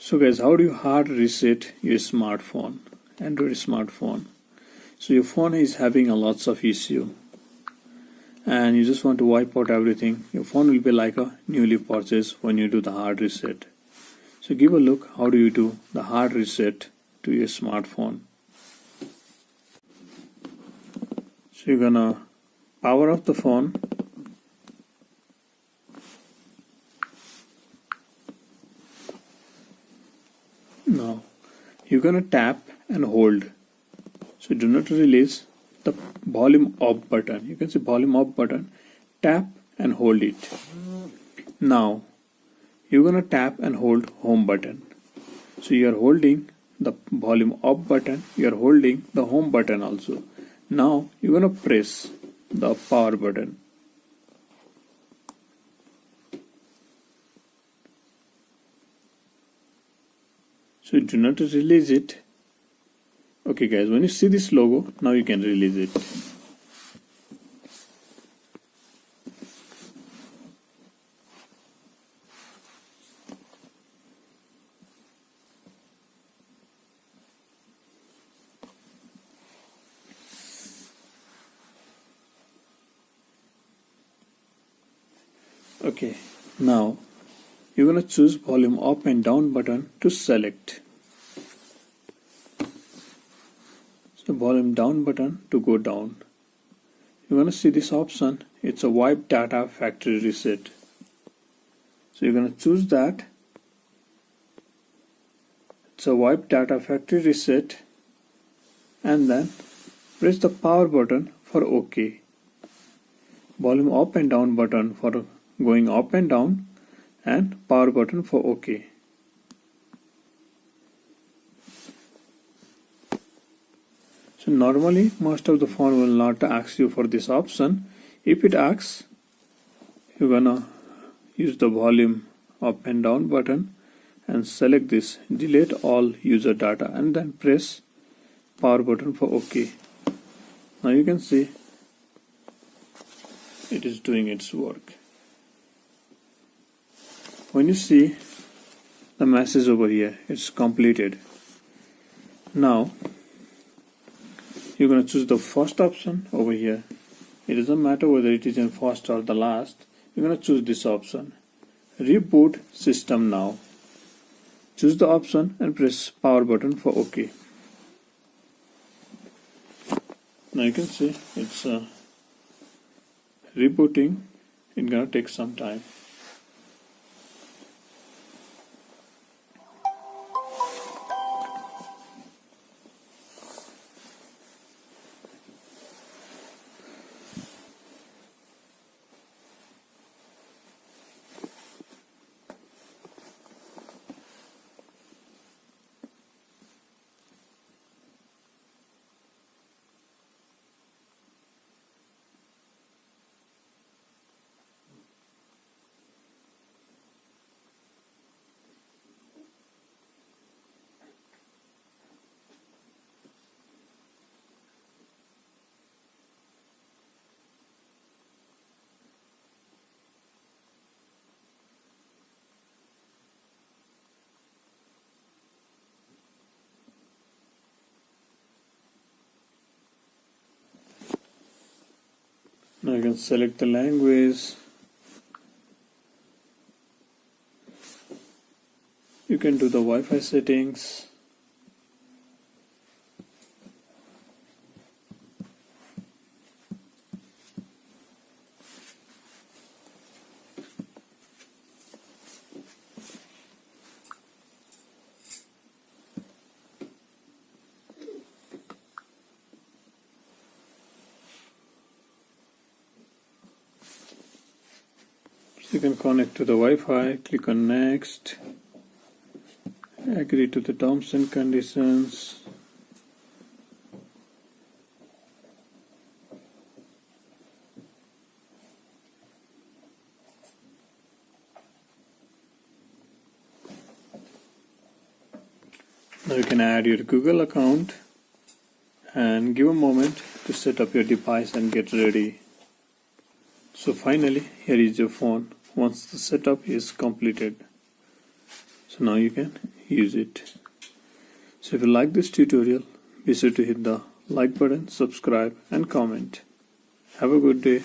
So guys, how do you hard reset your smartphone, Android smartphone? So your phone is having a lots of issue and you just want to wipe out everything. Your phone will be like a newly purchased when you do the hard reset. So give a look how do you do the hard reset to your smartphone. So you're gonna power off the phone. Now you're gonna tap and hold. So do not release the volume up button. You can see volume up button. Tap and hold it. Now you're gonna tap and hold home button. So you are holding the volume up button. You are holding the home button also. Now you're gonna press the power button. So do not release it. Okay guys, when you see this logo, now you can release it. Okay, now you're gonna choose volume up and down button to select. So volume down button to go down. You're gonna see this option. It's a wipe data factory reset. So you're gonna choose that. It's a wipe data factory reset, and then press the power button for OK. Volume up and down button for going up and down, and power button for OK. So normally most of the phone will not ask you for this option. If it asks, you're gonna use the volume up and down button and select this delete all user data and then press power button for OK. Now you can see it is doing its work. When you see the message over here, it's completed. Now you're going to choose the first option over here. It doesn't matter whether it is in first or the last. You're going to choose this option. Reboot system now. Choose the option and press power button for OK. Now you can see it's rebooting. It's going to take some time. Now you can select the language. You can do the Wi-Fi settings. You can connect to the Wi-Fi, click on next, agree to the terms and conditions. Now you can add your Google account and give a moment to set up your device and get ready. So finally, here is your phone once the setup is completed. So So now you can use it. So if you like this tutorial, be sure to hit the like button, subscribe and comment. Have a good day.